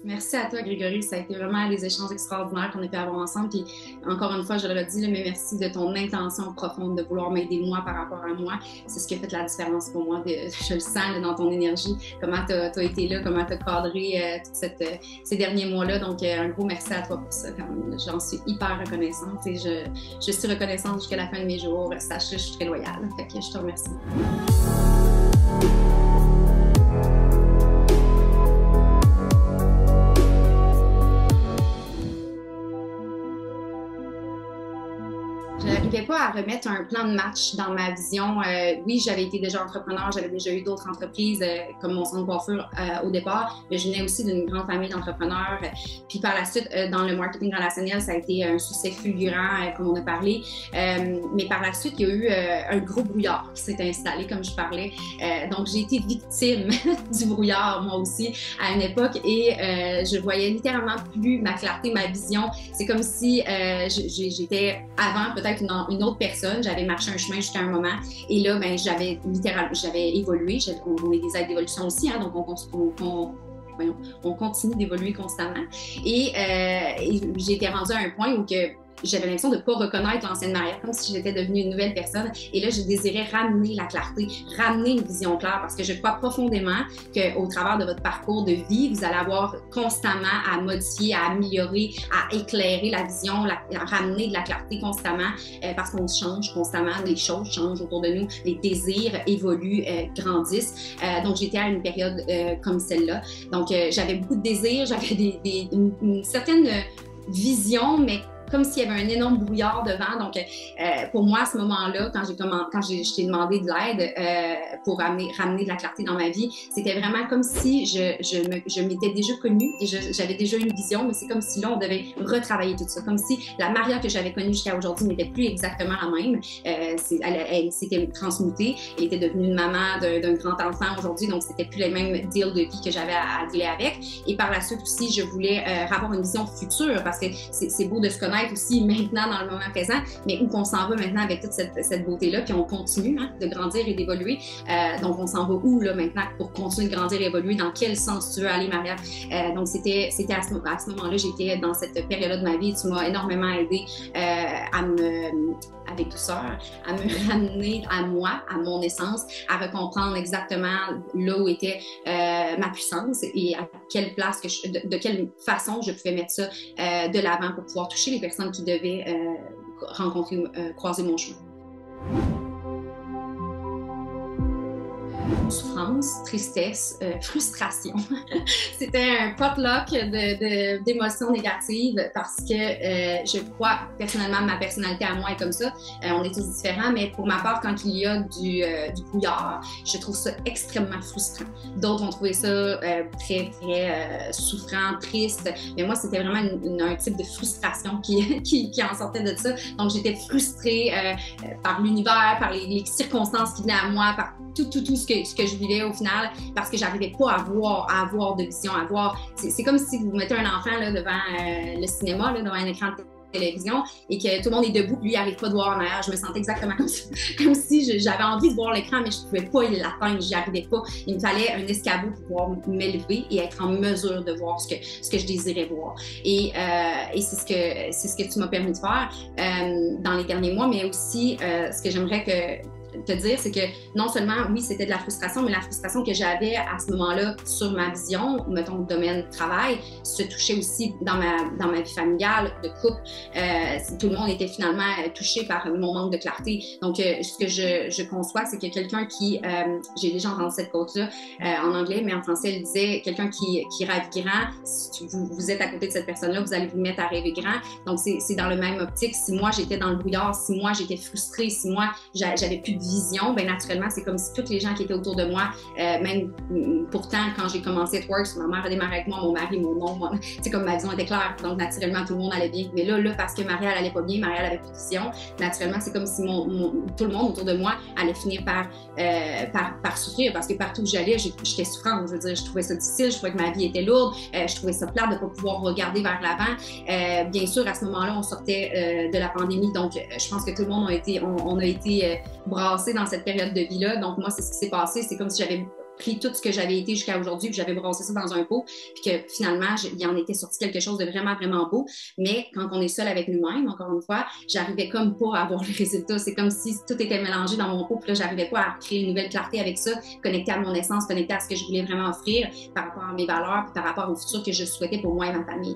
Merci à toi, Grégory. Ça a été vraiment des échanges extraordinaires qu'on a pu avoir ensemble. Puis, encore une fois, je le redis, mais merci de ton intention profonde de vouloir m'aider moi par rapport à moi. C'est ce qui a fait la différence pour moi. Je le sens dans ton énergie, comment tu as été là, comment tu as cadré ces derniers mois-là. Donc, un gros merci à toi pour ça. J'en suis hyper reconnaissante et je suis reconnaissante jusqu'à la fin de mes jours. Sache-le, je suis très loyale. Fait que je te remercie. Je n'arrivais pas à remettre un plan de match dans ma vision. Oui, j'avais été déjà entrepreneur, j'avais déjà eu d'autres entreprises comme mon centre de coiffure au départ, mais je venais aussi d'une grande famille d'entrepreneurs. Puis par la suite, dans le marketing relationnel, ça a été un succès fulgurant, comme on a parlé. Mais par la suite, il y a eu un gros brouillard qui s'est installé, comme je parlais. Donc, j'ai été victime du brouillard, moi aussi, à une époque, et je voyais littéralement plus ma clarté, ma vision. C'est comme si j'étais avant peut-être une autre personne, j'avais marché un chemin jusqu'à un moment et là, ben, j'avais évolué, on est des aides d'évolution aussi, hein, donc on continue d'évoluer constamment et j'ai été rendue à un point où j'avais l'impression de ne pas reconnaître l'ancienne Maria, comme si j'étais devenue une nouvelle personne. Et là, je désirais ramener la clarté, ramener une vision claire, parce que je crois profondément qu'au travers de votre parcours de vie, vous allez avoir constamment à modifier, à améliorer, à éclairer la vision, à ramener de la clarté constamment, parce qu'on change constamment, les choses changent autour de nous, les désirs évoluent, grandissent. Donc, j'étais à une période comme celle-là. Donc, j'avais beaucoup de désirs, j'avais une certaine vision, mais comme s'il y avait un énorme brouillard devant. Donc, pour moi, à ce moment-là, quand je t'ai demandé de l'aide pour ramener de la clarté dans ma vie, c'était vraiment comme si je m'étais déjà connue et j'avais déjà une vision, mais c'est comme si là, on devait retravailler tout ça. Comme si la Maria que j'avais connue jusqu'à aujourd'hui n'était plus exactement la même. Elle s'était transmutée. Elle était devenue une maman d'un grand enfant aujourd'hui, donc c'était plus les mêmes deals de vie que j'avais à dealer avec. Et par la suite aussi, je voulais avoir une vision future parce que c'est beau de se connaître aussi maintenant dans le moment présent, mais où qu'on s'en va maintenant avec toute cette beauté-là, puis on continue de grandir et d'évoluer. Donc, on s'en va où là maintenant pour continuer de grandir et évoluer? Dans quel sens tu veux aller, Maria? Donc, c'était à ce moment-là, j'étais dans cette période-là de ma vie. Tu m'as énormément aidé avec douceur, à me ramener à moi, à mon essence, à recomprendre exactement là où était ma puissance et à quelle place, de quelle façon je pouvais mettre ça de l'avant pour pouvoir toucher les personnes qui devaient croiser mon chemin. Souffrance, tristesse, frustration. C'était un potluck d'émotions négatives parce que je crois, personnellement, ma personnalité à moi est comme ça. On est tous différents, mais pour ma part, quand il y a du brouillard, je trouve ça extrêmement frustrant. D'autres ont trouvé ça très, très souffrant, triste. Mais moi, c'était vraiment un type de frustration qui en sortait de ça. Donc, j'étais frustrée par l'univers, par les circonstances qui venaient à moi, par tout ce que je vivais au final, parce que j'arrivais pas à avoir de vision, c'est comme si vous mettez un enfant là, devant le cinéma, là, devant un écran de télévision, et que tout le monde est debout, lui, il n'arrive pas de voir en arrière. Je me sentais exactement comme si j'avais envie de voir l'écran, mais je ne pouvais pas l'atteindre, j'y arrivais pas. Il me fallait un escabeau pour pouvoir m'élever et être en mesure de voir ce que je désirais voir. Et c'est ce que tu m'as permis de faire dans les derniers mois, mais aussi ce que j'aimerais te dire, c'est que non seulement, oui, c'était de la frustration, mais la frustration que j'avais à ce moment-là sur ma vision, mettons, le domaine travail, se touchait aussi dans ma vie familiale, de couple. Tout le monde était finalement touché par mon manque de clarté. Donc, ce que je conçois, c'est que quelqu'un qui, j'ai déjà entendu cette quote-là en anglais, mais en français, elle disait, quelqu'un qui rêve grand, si vous êtes à côté de cette personne-là, vous allez vous mettre à rêver grand. Donc, c'est dans le même optique. Si moi, j'étais dans le brouillard, si moi, j'étais frustrée, si moi, j'avais plus de vision, bien naturellement, c'est comme si tous les gens qui étaient autour de moi, même pourtant, quand j'ai commencé Twerks, ma mère a démarré avec moi, mon mari, mon nom, c'est comme ma vision était claire, donc naturellement, tout le monde allait bien. Mais là, parce que Maria, elle allait pas bien, Maria, elle avait plus de vision, naturellement, c'est comme si tout le monde autour de moi allait finir par souffrir, parce que partout où j'allais, j'étais souffrante. Je veux dire, je trouvais ça difficile, je trouvais que ma vie était lourde, je trouvais ça plate de ne pas pouvoir regarder vers l'avant. Bien sûr, à ce moment-là, on sortait de la pandémie, donc je pense que tout le monde on a été brassés dans cette période de vie-là. Donc moi, c'est ce qui s'est passé. C'est comme si j'avais pris tout ce que j'avais été jusqu'à aujourd'hui, puis j'avais brossé ça dans un pot, puis que finalement, il en était sorti quelque chose de vraiment, vraiment beau. Mais quand on est seul avec nous-mêmes, encore une fois, j'arrivais comme pas à avoir le résultat. C'est comme si tout était mélangé dans mon pot, puis là, j'arrivais pas à créer une nouvelle clarté avec ça, connecté à mon essence, connecté à ce que je voulais vraiment offrir par rapport à mes valeurs, puis par rapport au futur que je souhaitais pour moi et ma famille.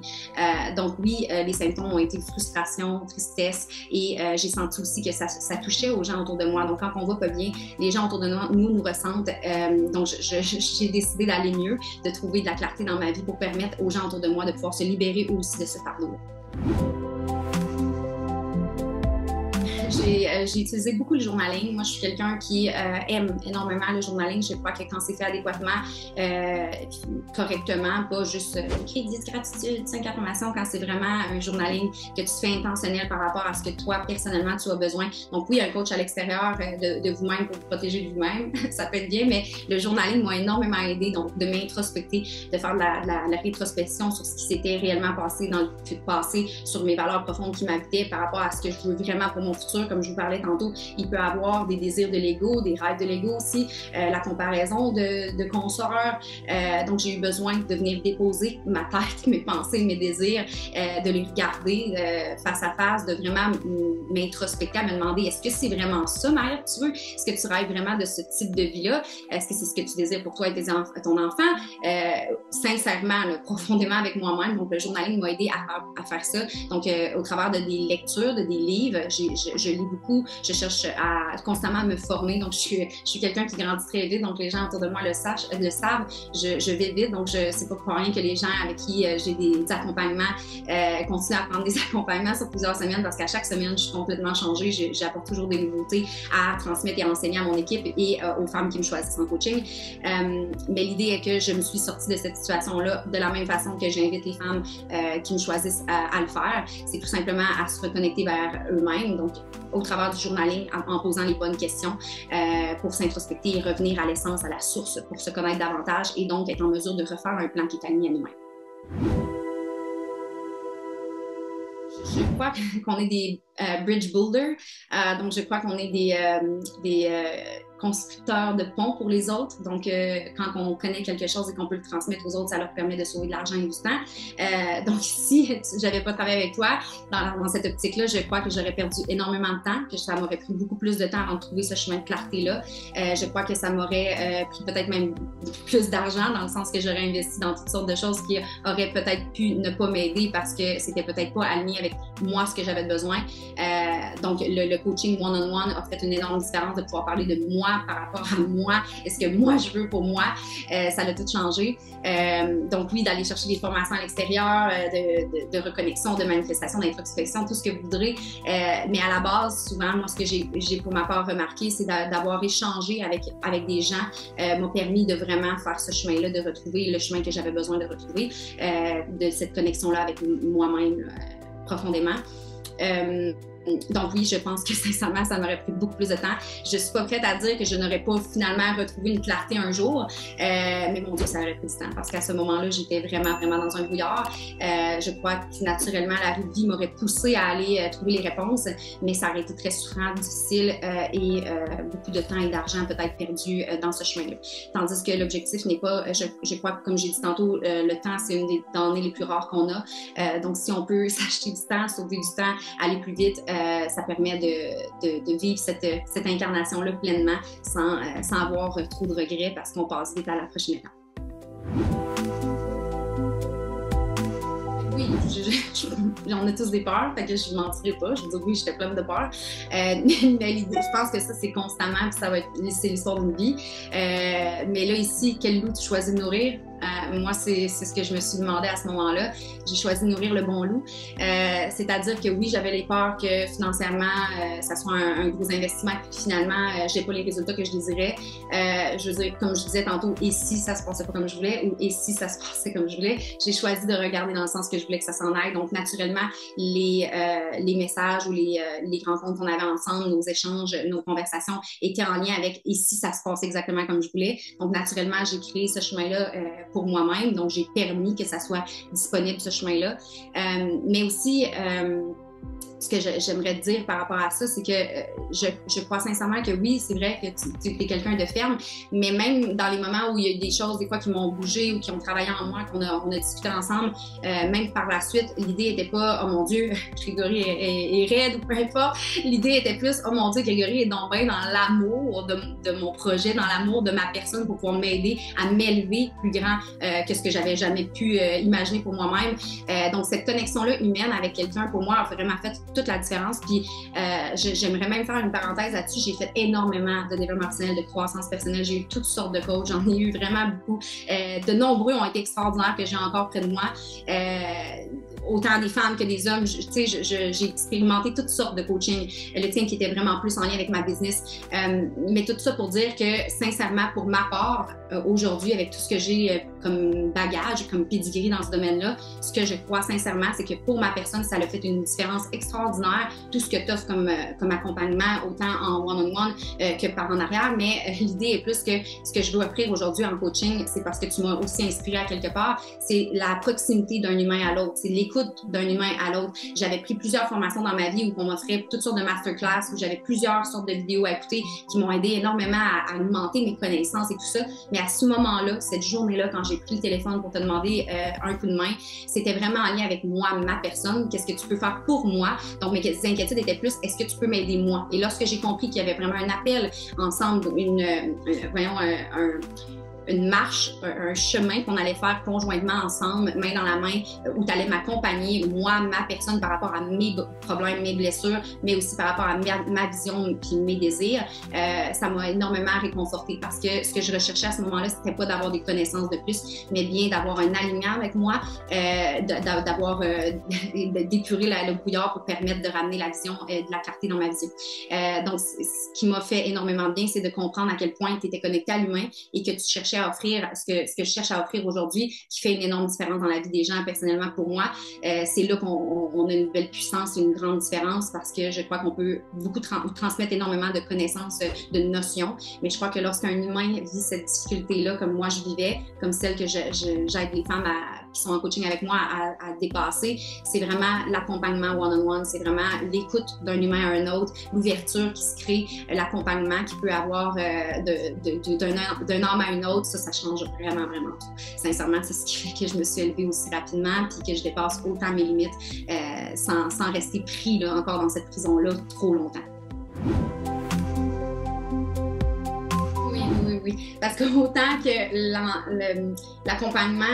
Donc oui, les symptômes ont été frustration, tristesse, et j'ai senti aussi que ça touchait aux gens autour de moi. Donc quand on va pas bien, les gens autour de nous ressentent. Donc j'ai décidé d'aller mieux, de trouver de la clarté dans ma vie pour permettre aux gens autour de moi de pouvoir se libérer aussi de ce fardeau-là. J'ai utilisé beaucoup le journaling. Moi, je suis quelqu'un qui aime énormément le journaling. Je crois que quand c'est fait adéquatement, correctement, pas juste crédit, gratitude, 5 affirmations, quand c'est vraiment un journaling que tu fais intentionnel par rapport à ce que toi, personnellement, tu as besoin. Donc oui, un coach à l'extérieur de vous-même pour vous protéger de vous-même, ça peut être bien, mais le journaling m'a énormément aidé, donc de m'introspecter, de faire de la rétrospection sur ce qui s'était réellement passé dans le passé, sur mes valeurs profondes qui m'habitaient par rapport à ce que je veux vraiment pour mon futur. Comme je vous parlais tantôt, il peut avoir des désirs de l'ego, des rêves de l'ego aussi, la comparaison de consoeurs. Donc, j'ai eu besoin de venir déposer ma tête, mes pensées, mes désirs, de les regarder face à face, de vraiment m'introspecter, à me demander est-ce que c'est vraiment ça, Marie, que tu veux? Est-ce que tu rêves vraiment de ce type de vie-là? Est-ce que c'est ce que tu désires pour toi et ton enfant? Sincèrement, là, profondément avec moi-même. Donc, le journaling m'a aidé à faire ça. Donc, au travers de des lectures, de des livres, je lis beaucoup, je cherche à constamment me former, donc je suis quelqu'un qui grandit très vite, donc les gens autour de moi le savent, je vais vite, donc c'est pas pour rien que les gens avec qui j'ai des accompagnements continuent à prendre des accompagnements sur plusieurs semaines, parce qu'à chaque semaine, je suis complètement changée, j'apporte toujours des nouveautés à transmettre et à enseigner à mon équipe et aux femmes qui me choisissent en coaching. Mais l'idée est que je me suis sortie de cette situation-là de la même façon que j'invite les femmes qui me choisissent à le faire, c'est tout simplement à se reconnecter vers eux-mêmes, donc au travers du journaling, en posant les bonnes questions pour s'introspecter et revenir à l'essence, à la source, pour se connaître davantage et donc être en mesure de refaire un plan qui est aligné à nous-mêmes. Je crois qu'on est des bridge builders, donc je crois qu'on est des constructeurs de ponts pour les autres. Donc, quand on connaît quelque chose et qu'on peut le transmettre aux autres, ça leur permet de sauver de l'argent et du temps. Donc, si j'avais pas travaillé avec toi dans cette optique-là, je crois que j'aurais perdu énormément de temps, que ça m'aurait pris beaucoup plus de temps avant de trouver ce chemin de clarté-là. Je crois que ça m'aurait pris peut-être même plus d'argent, dans le sens que j'aurais investi dans toutes sortes de choses qui auraient peut-être pu ne pas m'aider parce que c'était peut-être pas aligné avec moi ce que j'avais besoin. Donc, le coaching one-on-one a fait une énorme différence de pouvoir parler de moi par rapport à moi, est-ce que moi je veux pour moi, ça a tout changé. Donc oui, d'aller chercher des formations à l'extérieur, de reconnexion, de manifestation, d'introspection, tout ce que vous voudrez. Mais à la base, souvent, moi, ce que j'ai pour ma part remarqué, c'est d'avoir échangé avec des gens m'a permis de vraiment faire ce chemin-là, de retrouver le chemin que j'avais besoin de retrouver, de cette connexion-là avec moi-même profondément. Donc oui, je pense que sincèrement, ça m'aurait pris beaucoup plus de temps. Je suis pas prête à dire que je n'aurais pas finalement retrouvé une clarté un jour, mais mon Dieu, ça aurait pris du temps parce qu'à ce moment-là, j'étais vraiment dans un brouillard. Je crois que naturellement, la vie m'aurait poussée à aller trouver les réponses, mais ça aurait été très souffrant, difficile et beaucoup de temps et d'argent peut-être perdu dans ce chemin-là. Tandis que l'objectif n'est pas, je crois que comme j'ai dit tantôt, le temps, c'est une des denrées les plus rares qu'on a. Donc si on peut s'acheter du temps, sauver du temps, aller plus vite, ça permet de vivre cette incarnation-là pleinement sans avoir trop de regrets parce qu'on passe vite à la prochaine étape. Oui, on a tous des peurs, fait que je ne mentirai pas. Je vous dis oui, j'étais pleine de peur. Mais l'idée, je pense que ça, c'est constamment, puis c'est l'histoire d'une vie. Mais là, ici, quel loup tu choisis de nourrir? Moi, c'est ce que je me suis demandé à ce moment-là. J'ai choisi de nourrir le bon loup. C'est-à-dire que oui, j'avais les peurs que financièrement, ça soit un gros investissement, puis finalement, j'ai pas les résultats que je désirais. Je veux dire, comme je disais tantôt, et si ça se passait pas comme je voulais, ou et si ça se passait comme je voulais, j'ai choisi de regarder dans le sens que je voulais que ça s'en aille. Donc, naturellement, les messages ou les rencontres qu'on avait ensemble, nos échanges, nos conversations étaient en lien avec et si ça se passait exactement comme je voulais. Donc, naturellement, j'ai créé ce chemin-là pour moi-même. Donc, j'ai permis que ça soit disponible, ce chemin-là. Mais aussi, ce que j'aimerais te dire par rapport à ça, c'est que je crois sincèrement que oui, c'est vrai que tu es quelqu'un de ferme, mais même dans les moments où il y a des choses, des fois, qui m'ont bougé ou qui ont travaillé en moi, on a discuté ensemble, même par la suite, l'idée n'était pas « Oh mon Dieu, Grégory est raide » ou peu importe. L'idée était plus « Oh mon Dieu, Grégory est donc bien dans l'amour de mon projet, dans l'amour de ma personne pour pouvoir m'aider à m'élever plus grand que ce que j'avais jamais pu imaginer pour moi-même. » Donc, cette connexion-là humaine avec quelqu'un, pour moi, a vraiment fait toute la différence. Puis j'aimerais même faire une parenthèse là-dessus. J'ai fait énormément de développement personnel, de croissance personnelle. J'ai eu toutes sortes de coachs. J'en ai eu vraiment beaucoup. De nombreux ont été extraordinaires que j'ai encore près de moi. Autant des femmes que des hommes. J'ai expérimenté toutes sortes de coaching. Le tien qui était vraiment plus en lien avec ma business. Mais tout ça pour dire que, sincèrement, pour ma part, aujourd'hui, avec tout ce que j'ai comme bagage, comme pedigree dans ce domaine-là, ce que je crois sincèrement, c'est que pour ma personne, ça a fait une différence extraordinaire. Tout ce que tu offres comme accompagnement, autant en one-on-one que par en arrière. Mais l'idée est plus que ce que je veux offrir aujourd'hui en coaching, c'est parce que tu m'as aussi inspiré à quelque part, c'est la proximité d'un humain à l'autre. C'est l'écoute d'un humain à l'autre. J'avais pris plusieurs formations dans ma vie où on m'offrait toutes sortes de masterclass, où j'avais plusieurs sortes de vidéos à écouter qui m'ont aidé énormément à augmenter mes connaissances et tout ça. Mais à ce moment-là, cette journée-là, quand j'ai pris le téléphone pour te demander un coup de main, c'était vraiment en lien avec moi, ma personne. Qu'est-ce que tu peux faire pour moi? Donc, mes inquiétudes étaient plus, est-ce que tu peux m'aider moi? Et lorsque j'ai compris qu'il y avait vraiment un appel ensemble, une marche, un chemin qu'on allait faire conjointement ensemble, main dans la main, où tu allais m'accompagner, moi, ma personne, par rapport à mes problèmes, mes blessures, mais aussi par rapport à ma vision puis mes désirs, ça m'a énormément réconfortée parce que ce que je recherchais à ce moment-là, c'était pas d'avoir des connaissances de plus, mais bien d'avoir un alignement avec moi, d'avoir d'épurer le brouillard pour permettre de ramener la vision, de la clarté dans ma vision. Donc, ce qui m'a fait énormément bien, c'est de comprendre à quel point tu étais connecté à l'humain et que tu cherchais à offrir ce que je cherche à offrir aujourd'hui, qui fait une énorme différence dans la vie des gens, personnellement pour moi. C'est là qu'on a une belle puissance, une grande différence parce que je crois qu'on peut beaucoup transmettre énormément de connaissances, de notions, mais je crois que lorsqu'un humain vit cette difficulté-là, comme moi je vivais, comme celle que j'aide les femmes qui sont en coaching avec moi à dépasser, c'est vraiment l'accompagnement one-on-one, c'est vraiment l'écoute d'un humain à un autre, l'ouverture qui se crée, l'accompagnement qui peut avoir d'un homme à une autre. Ça change vraiment, vraiment tout. Sincèrement, c'est ce qui fait que je me suis élevée aussi rapidement puis que je dépasse autant mes limites sans rester pris là, encore dans cette prison-là trop longtemps. Oui. Parce que autant que l'accompagnement,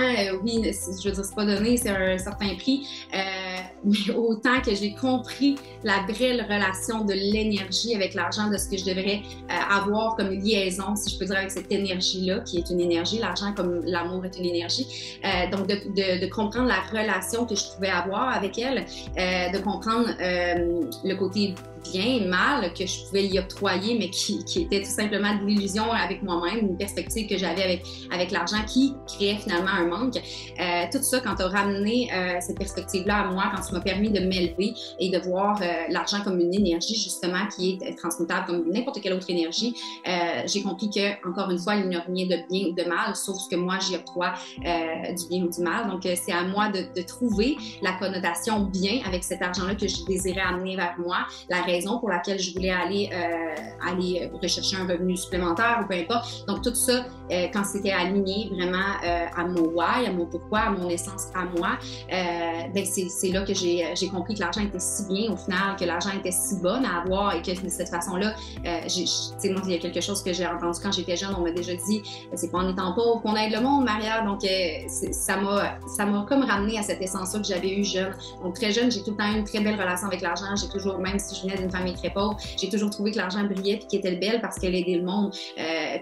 oui, je veux dire, c'est pas donné, c'est un certain prix, mais autant que j'ai compris la vraie relation de l'énergie avec l'argent, de ce que je devrais avoir comme liaison, si je peux dire, avec cette énergie-là, qui est une énergie, l'argent comme l'amour est une énergie. Donc, de comprendre la relation que je pouvais avoir avec elle, de comprendre le côté bien et mal que je pouvais y octroyer, mais qui était tout simplement de l'illusion avec moi-même, une perspective que j'avais avec l'argent qui créait finalement un manque. Tout ça, quand tu as ramené cette perspective-là à moi, quand tu m'as permis de m'élever et de voir l'argent comme une énergie, justement, qui est transmutable comme n'importe quelle autre énergie, j'ai compris que, encore une fois, il n'y a rien de bien ou de mal, sauf ce que moi, j'y octroie du bien ou du mal. Donc, c'est à moi de trouver la connotation bien avec cet argent-là que je désirais amener vers moi, la raison pour laquelle je voulais aller rechercher un revenu supplémentaire ou peu importe. Donc, tout ça, quand c'était aligné vraiment à mon why, à mon pourquoi, à mon essence à moi, ben c'est là que j'ai compris que l'argent était si bien au final, que l'argent était si bonne à avoir et que de cette façon-là, tu sais, moi, il y a quelque chose que j'ai entendu quand j'étais jeune, on m'a déjà dit, c'est pas en étant pauvre qu'on aide le monde, Maria. Donc, ça m'a comme ramené à cette essence-là que j'avais eue jeune. Donc, très jeune, j'ai tout le temps eu une très belle relation avec l'argent. J'ai toujours, même si je venais d'une famille très pauvre, j'ai toujours trouvé que l'argent brillait et qu'elle était belle parce qu'elle aidait le monde,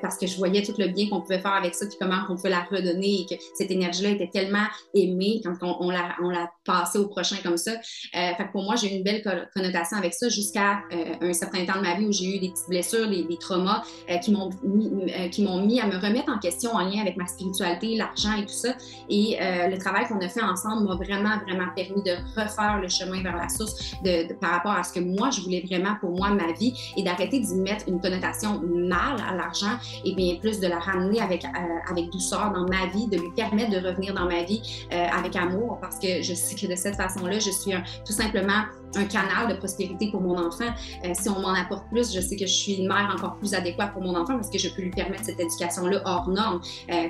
parce que je voyais tout le bien qu'on pouvait faire avec ça puis comment on pouvait la redonner et que cette énergie-là était tellement aimée quand on la passait au prochain comme ça. Fait que pour moi, j'ai eu une belle connotation avec ça jusqu'à un certain temps de ma vie où j'ai eu des petites blessures, des traumas qui m'ont mis à me remettre en question en lien avec ma spiritualité, l'argent et tout ça. Et le travail qu'on a fait ensemble m'a vraiment, vraiment permis de refaire le chemin vers la source par rapport à ce que moi, je voulais vraiment pour moi, ma vie, et d'arrêter d'y mettre une connotation mal à l'argent et bien plus de la ramener avec douceur dans ma vie, de lui permettre de revenir dans ma vie avec amour, parce que je sais que de cette façon-là, là, je suis tout simplement un canal de prospérité pour mon enfant. Si on m'en apporte plus, je sais que je suis une mère encore plus adéquate pour mon enfant parce que je peux lui permettre cette éducation-là hors norme,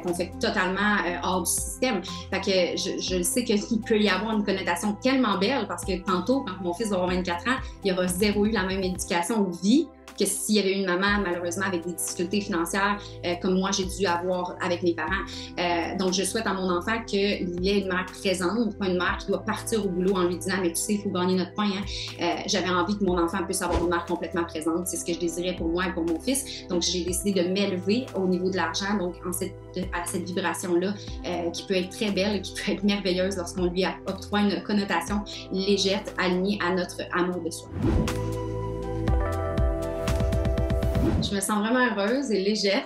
qu'on fait totalement hors du système. Fait que je sais qu'il peut y avoir une connotation tellement belle parce que tantôt, quand mon fils va avoir 24 ans, il aura zéro eu la même éducation ou vie que s'il y avait une maman, malheureusement, avec des difficultés financières, comme moi, j'ai dû avoir avec mes parents. Donc, je souhaite à mon enfant qu'il ait une mère présente, pas une mère qui doit partir au boulot en lui disant « mais tu sais, il faut gagner notre pain. Hein? » J'avais envie que mon enfant puisse avoir une mère complètement présente. C'est ce que je désirais pour moi et pour mon fils. Donc, j'ai décidé de m'élever au niveau de l'argent, donc à cette vibration-là, qui peut être très belle et qui peut être merveilleuse lorsqu'on lui octroie une connotation légère, alignée à notre amour de soi. Je me sens vraiment heureuse et légère.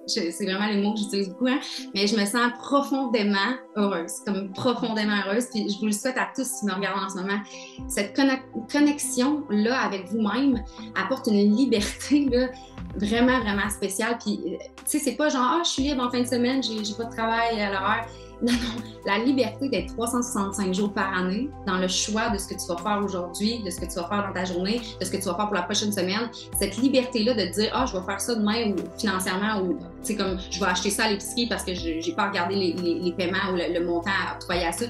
C'est vraiment les mots que j'utilise beaucoup, hein? Mais je me sens profondément heureuse, comme profondément heureuse. Puis je vous le souhaite à tous qui me regardent en ce moment. Cette connexion-là avec vous-même apporte une liberté là, vraiment, vraiment spéciale. Puis, tu sais, c'est pas genre, ah, je suis libre en fin de semaine, j'ai pas de travail à l'heure. Non, non, la liberté d'être 365 jours par année dans le choix de ce que tu vas faire aujourd'hui, de ce que tu vas faire dans ta journée, de ce que tu vas faire pour la prochaine semaine. Cette liberté-là de te dire, ah, je vais faire ça demain ou financièrement ou, tu sais, comme je vais acheter ça à l'épicerie parce que j'ai pas regardé les paiements ou le montant octroyé à ça.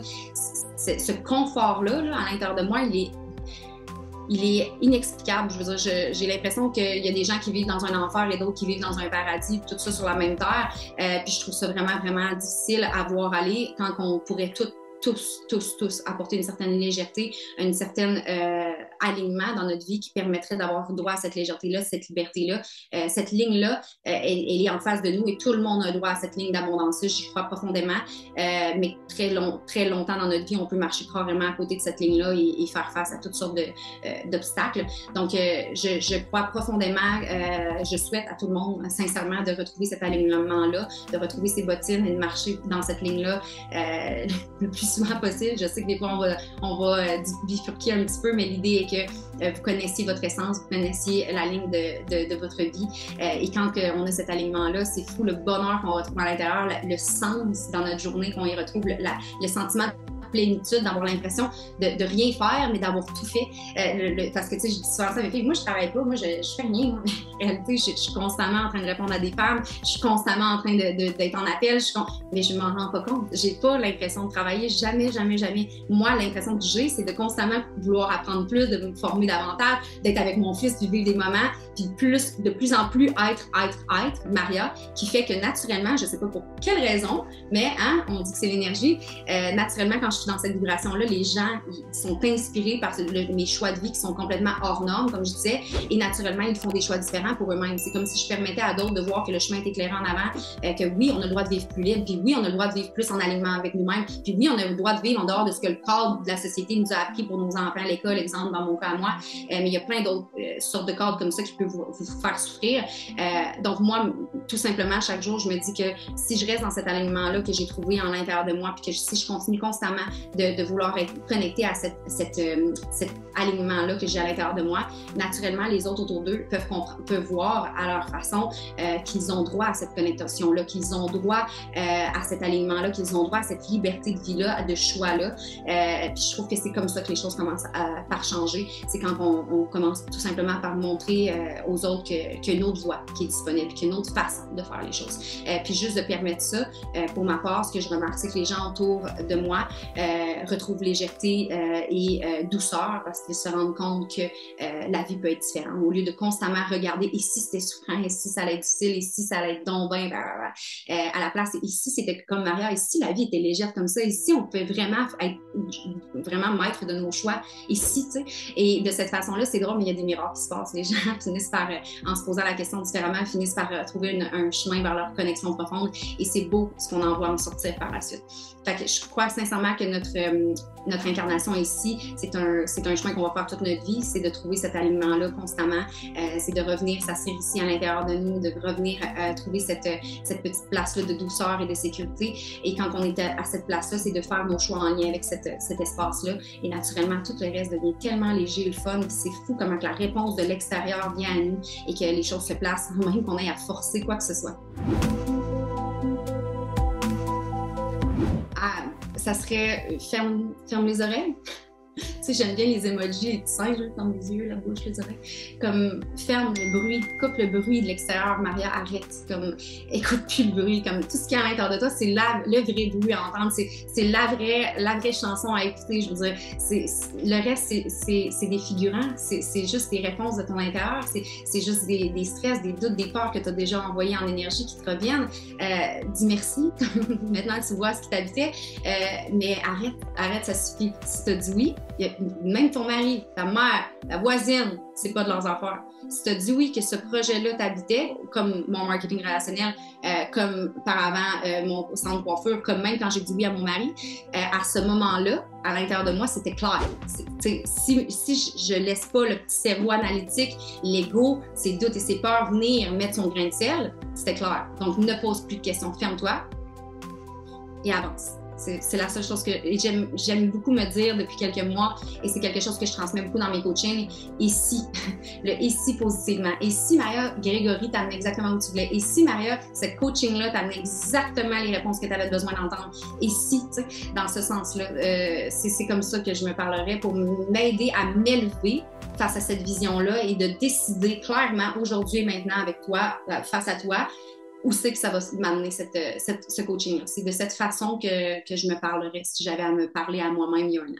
Ce confort-là, là, à l'intérieur de moi, il est inexplicable. Je veux dire, j'ai l'impression qu'il y a des gens qui vivent dans un enfer et d'autres qui vivent dans un paradis, tout ça sur la même terre. Puis je trouve ça vraiment, vraiment difficile à voir aller quand on pourrait tous apporter une certaine légèreté, une certaine alignement dans notre vie qui permettrait d'avoir droit à cette légèreté-là, cette liberté-là. Cette ligne-là, elle est en face de nous et tout le monde a droit à cette ligne d'abondance-là, j'y crois profondément. Mais très longtemps dans notre vie, on peut marcher carrément à côté de cette ligne-là et faire face à toutes sortes d'obstacles. Donc, je crois profondément, je souhaite à tout le monde, sincèrement, de retrouver cet alignement-là, de retrouver ses bottines et de marcher dans cette ligne-là le plus souvent possible. Je sais que des fois, on va bifurquer un petit peu, mais l'idée est que vous connaissiez votre essence, vous connaissiez la ligne de votre vie. Et quand on a cet alignement-là, c'est fou le bonheur qu'on retrouve à l'intérieur, le sens dans notre journée, qu'on y retrouve, le sentiment de plénitude, d'avoir l'impression de rien faire, mais d'avoir tout fait. Parce que, tu sais, je dis souvent ça avec moi, je travaille pas, moi, je fais rien. Moi. En réalité, je suis constamment en train de répondre à des femmes, je suis constamment en train d'être en appel, mais je m'en rends pas compte. J'ai pas l'impression de travailler, jamais, jamais, jamais. Moi, l'impression que j'ai, c'est de constamment vouloir apprendre plus, de me former davantage, d'être avec mon fils, de vivre des moments, puis de plus en plus être Maria, qui fait que naturellement, je sais pas pour quelle raison, mais hein, on dit que c'est l'énergie, naturellement, quand je suis dans cette vibration-là, les gens ils sont inspirés par mes choix de vie qui sont complètement hors normes, comme je disais, et naturellement, ils font des choix différents pour eux-mêmes. C'est comme si je permettais à d'autres de voir que le chemin est éclairé en avant, que oui, on a le droit de vivre plus libre, puis oui, on a le droit de vivre plus en alignement avec nous-mêmes, puis oui, on a le droit de vivre en dehors de ce que le cadre de la société nous a appris pour nos enfants à l'école, exemple dans mon cas à moi, mais il y a plein d'autres sortes de cadres comme ça qui peuvent vous faire souffrir. Donc moi, tout simplement, chaque jour, je me dis que si je reste dans cet alignement-là que j'ai trouvé en l'intérieur de moi, puis que si je continue constamment de vouloir être connecté à cet alignement-là que j'ai à l'intérieur de moi, naturellement, les autres autour d'eux peuvent voir à leur façon qu'ils ont droit à cette connexion-là, qu'ils ont droit à cet alignement-là, qu'ils ont droit à cette liberté de vie-là, de choix-là. Puis je trouve que c'est comme ça que les choses commencent par changer. C'est quand on commence tout simplement par montrer aux autres qu'il y a une autre voie qui est disponible, qu'il y a une autre façon de faire les choses. Puis juste de permettre ça, pour ma part, ce que je remarque, c'est que les gens autour de moi retrouvent légèreté et douceur parce qu'ils se rendent compte que la vie peut être différente. Au lieu de constamment regarder « et si c'était souffrant, et si ça allait être difficile, et si ça allait être donc bien, à la place, et si c'était comme Maria, et si la vie était légère comme ça, et si on pouvait vraiment être vraiment maître de nos choix, et si, tu sais. » Et de cette façon-là, c'est drôle, mais il y a des miracles qui se passent. Les gens finissent par, en se posant la question différemment, finissent par trouver un chemin vers leur connexion profonde, et c'est beau ce qu'on en voit en sortir par la suite. Fait que je crois sincèrement que notre incarnation ici, c'est un chemin qu'on va faire toute notre vie, c'est de trouver cet alignement-là constamment, c'est de revenir s'asseoir ici à l'intérieur de nous, de revenir trouver cette petite place-là de douceur et de sécurité. Et quand on est à cette place-là, c'est de faire nos choix en lien avec cet espace-là. Et naturellement, tout le reste devient tellement léger et le fun. C'est fou comment que la réponse de l'extérieur vient à nous et que les choses se placent, même qu'on ait à forcer quoi que ce soit. Ça serait ferme les oreilles. Tu sais, j'aime bien les emojis, les petits singes, comme les yeux, la bouche, les oreilles. Comme ferme le bruit, coupe le bruit de l'extérieur, Maria, arrête. Comme écoute plus le bruit. Comme tout ce qui est à l'intérieur de toi, c'est le vrai bruit à entendre. C'est la vraie chanson à écouter. Je veux dire, le reste, c'est des figurants. C'est juste des réponses de ton intérieur. C'est juste des stress, des doutes, des peurs que tu as déjà envoyés en énergie qui te reviennent. Dis merci. Maintenant, tu vois ce qui t'habitait. Mais arrête, ça suffit. Si tu as dit oui, même ton mari, ta mère, ta voisine, c'est pas de leurs affaires. Si tu as dit oui que ce projet-là t'habitait, comme mon marketing relationnel, comme par avant mon centre de coiffure, comme même quand j'ai dit oui à mon mari, à ce moment-là, à l'intérieur de moi, c'était clair. Si je laisse pas le petit cerveau analytique, l'ego, ses doutes et ses peurs venir mettre son grain de sel, c'était clair. Donc, ne pose plus de questions. Ferme-toi et avance. C'est la seule chose que j'aime beaucoup me dire depuis quelques mois et c'est quelque chose que je transmets beaucoup dans mes coachings. Et si, le et si positivement. Et si Maria Grégory t'amenait exactement où tu voulais. Et si Maria, cette coaching-là t'amenait exactement les réponses que tu avais besoin d'entendre. Et si, tu sais, dans ce sens-là, c'est comme ça que je me parlerais pour m'aider à m'élever face à cette vision-là et de décider clairement aujourd'hui et maintenant avec toi, face à toi, où c'est que ça va m'amener ce coaching-là. C'est de cette façon que je me parlerais si j'avais à me parler à moi-même il y a un an.